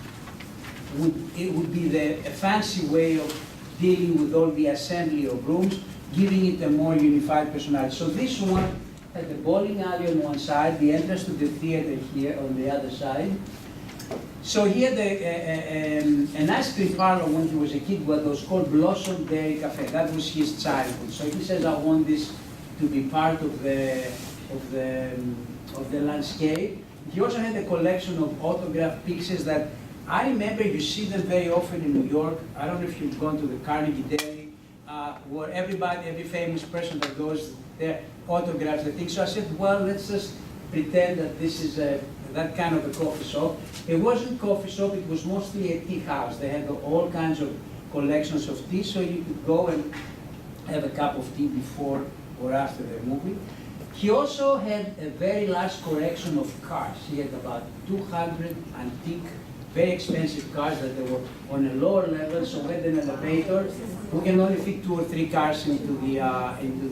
would be a fancy way of dealing with all the assembly of rooms, giving it a more unified personality. So this one had the bowling alley on one side, the entrance to the theater here on the other side. So he had an ice cream parlor when he was a kid, what was called Blossom Dairy Cafe. That was his childhood. So he says, I want this to be part of the landscape. He also had a collection of autograph pieces that I remember you see them very often in New York. I don't know if you've gone to the Carnegie Dairy, where every famous person that goes there autographs the thing. So I said, well, let's just pretend that this is that kind of a coffee shop. It wasn't coffee shop, it was mostly a tea house. They had all kinds of collections of tea, so you could go and have a cup of tea before or after the movie. He also had a very large collection of cars. He had about 200 antique, very expensive cars that they were on a lower level, so with an elevator, we can only fit 2 or 3 cars into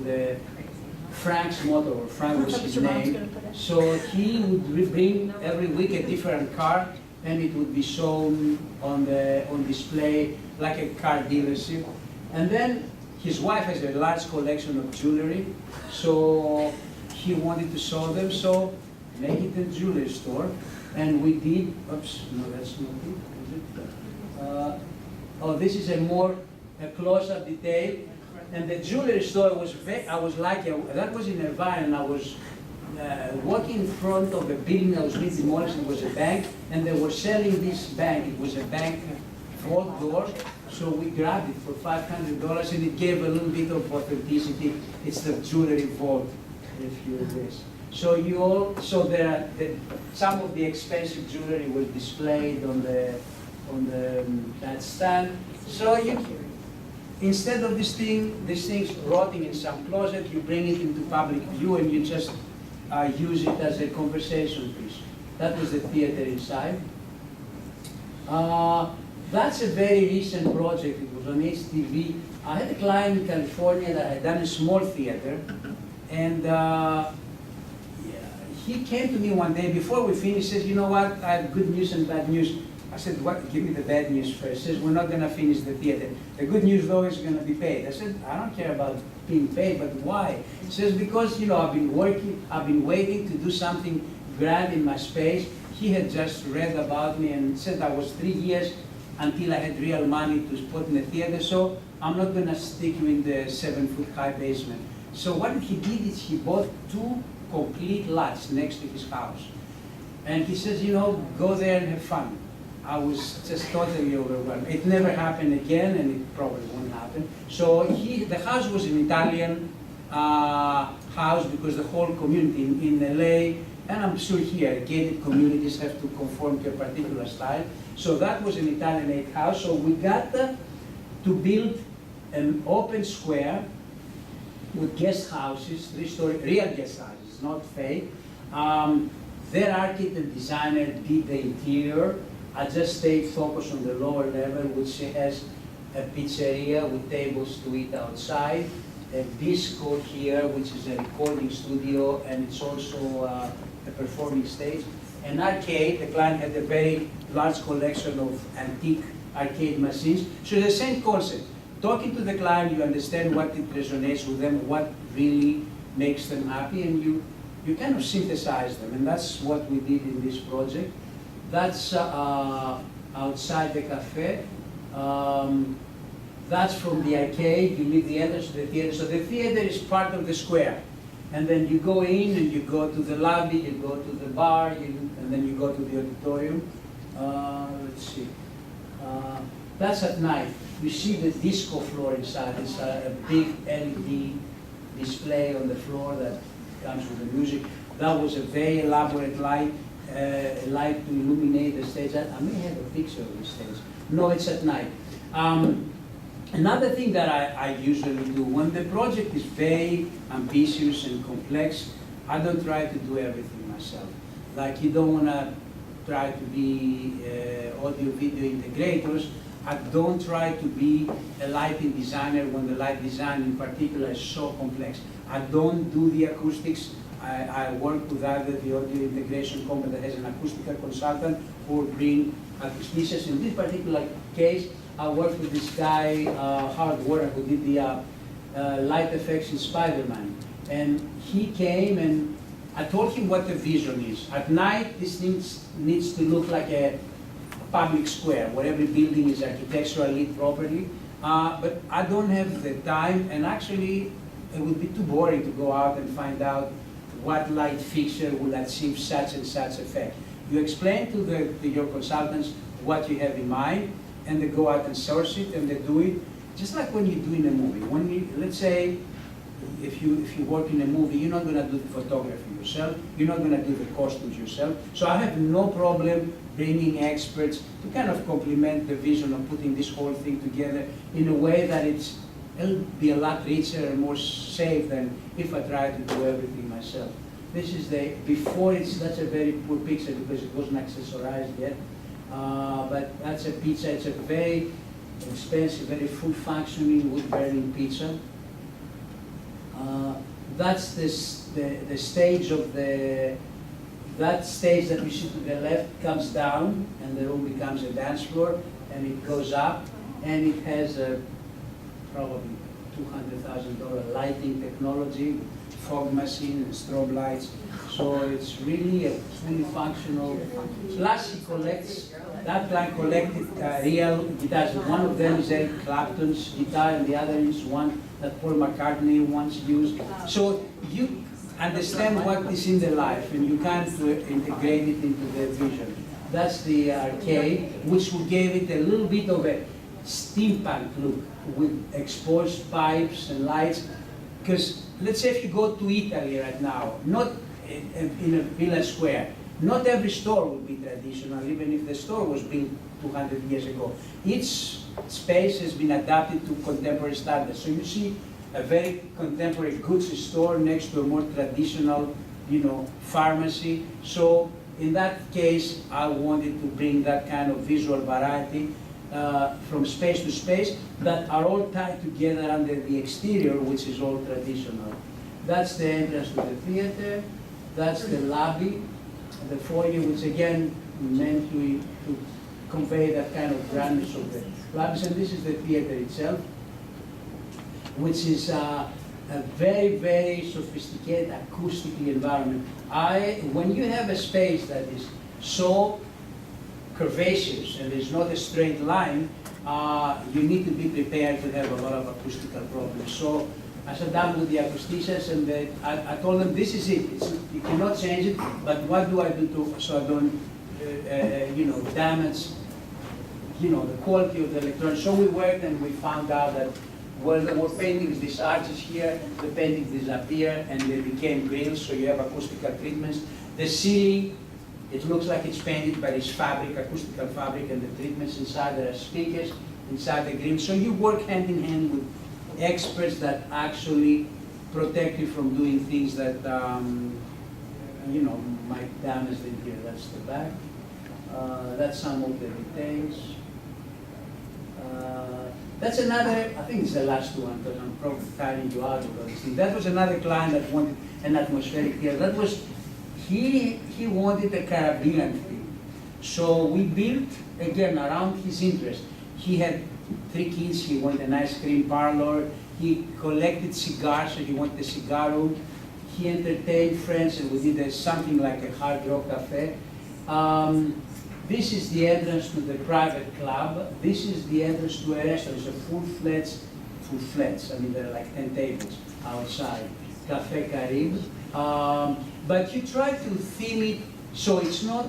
the Frank's motor, or Frank was his name. So he would bring every week a different car, and it would be shown on display like a car dealership. And then his wife has a large collection of jewelry, so he wanted to show them, so make it a jewelry store. And we did, oops, no, that's not it, is it? Oh, this is a close-up detail. And the jewelry store was I was lucky, that was in Irvine, and I was walking in front of a building that was being demolished. It was a bank, and they were selling this bank. It was a bank vault door, so we grabbed it for $500, and it gave a little bit of authenticity. It's the jewelry vault, if you wish. So some of the expensive jewelry was displayed on that stand. So instead of these things rotting in some closet, you bring it into public view and you just use it as a conversation piece. That was the theater inside. That's a very recent project. It was on HTV. I had a client in California that had done a small theater, and he came to me one day before we finished. Says, you know what? I have good news and bad news. I said, what? Give me the bad news first. He says, we're not going to finish the theater. The good news, though, is going to be paid. I said, I don't care about being paid, but why? He says, because, I've been waiting to do something grand in my space. He had just read about me and said I was 3 years until I had real money to put in the theater, so I'm not going to stick you in the 7-foot-high basement. So what he did is he bought 2 complete lots next to his house. And he says, go there and have fun. I was just totally overwhelmed. It never happened again, and it probably won't happen. So the house was an Italian house, because the whole community in LA, and I'm sure here, gated communities have to conform to a particular style. So that was an Italian-made house. So we got to build an open square with guest houses, 3-story, real guest houses, not fake. Their architect and designer did the interior. I just stayed focused on the lower level, which has a pizzeria with tables to eat outside, a disco here, which is a recording studio, and it's also a performing stage. An arcade, the client had a very large collection of antique arcade machines. So the same concept. Talking to the client, you understand what it resonates with them, what really makes them happy, and you kind of synthesize them. And that's what we did in this project. That's outside the cafe. That's from the arcade. You leave the entrance to the theater. So the theater is part of the square. And then you go in and you go to the lobby, you go to the bar, and then you go to the auditorium. Let's see. That's at night. You see the disco floor inside. It's a big LED display on the floor that comes with the music. That was a very elaborate light to illuminate the stage. I may have a picture of the stage. No, it's at night. Another thing that I usually do, when the project is very ambitious and complex, I don't try to do everything myself. Like, you don't want to try to be audio-video integrators. I don't try to be a lighting designer when the light design in particular is so complex. I don't do the acoustics. I work with either the audio integration company that has an acoustical consultant or bring acousticians. In this particular case, I worked with this guy, Howard Warren, who did the light effects in Spider-Man. And he came and I told him what the vision is. At night, this needs to look like a public square, where every building is architecturally lit properly. But I don't have the time, and actually, it would be too boring to go out and find out what light fixture will achieve such and such effect. You explain to your consultants what you have in mind, and they go out and source it, and they do it, just like when you do in a movie. When you, let's say, if you work in a movie, you're not going to do the photography yourself, you're not going to do the costumes yourself. So I have no problem bringing experts to kind of complement the vision of putting this whole thing together in a way that it'll be a lot richer and more safe than if I try to do everything myself. This is that's a very poor picture because it wasn't accessorized yet. But that's a pizza. It's a very expensive, very full functioning wood burning pizza. That's the stage of that stage that we see to the left comes down, and the room becomes a dance floor, and it goes up, and it has a probably $200,000 lighting technology, fog machine and strobe lights. So it's really a fully functional. Plus he collects, that client collected real guitars. One of them is Eric Clapton's guitar, and the other is one that Paul McCartney once used. So you understand what is in the life, and you can't integrate it into the vision. That's the arcade, which gave it a little bit of a steampunk look with exposed pipes and lights. Because let's say if you go to Italy right now, not in a village square, not every store will be traditional, even if the store was built 200 years ago. Each space has been adapted to contemporary standards. So you see a very contemporary goods store next to a more traditional, pharmacy. So in that case, I wanted to bring that kind of visual variety from space to space that are all tied together under the exterior, which is all traditional. That's the entrance to the theater. That's the lobby, the foyer, which again meant to convey that kind of grandness of the lobbies. And this is the theater itself, which is a very, very sophisticated acoustically environment. When you have a space that is so curvaceous and there's not a straight line, you need to be prepared to have a lot of acoustical problems. So I sat down with the acousticians, and I told them, this is it. You cannot change it, but what do I do so I don't damage the quality of the electronics? So we worked, and we found out that well, there were paintings, these arches here, the paintings disappear, and they became grills, so you have acoustical treatments. The ceiling, it looks like it's painted, but it's fabric, acoustical fabric, and the treatments inside, there are speakers inside the grill. So you work hand in hand with experts that actually protect you from doing things that, might damage the interior. That's the back. That's some of the details. That's another, I think it's the last one, because I'm probably tiring you out of this thing. That was another client that wanted an atmospheric theater. That was, he wanted a Caribbean thing. So we built, again, around his interest. He had 3 kids, he wanted an ice cream parlor. He collected cigars, so he wanted a cigar room. He entertained friends, and we did something like a hard rock cafe. This is the entrance to the private club. This is the entrance to a restaurant. It's a full-fledged, I mean, there are like 10 tables outside. Cafe Carib. But you try to theme it so it's not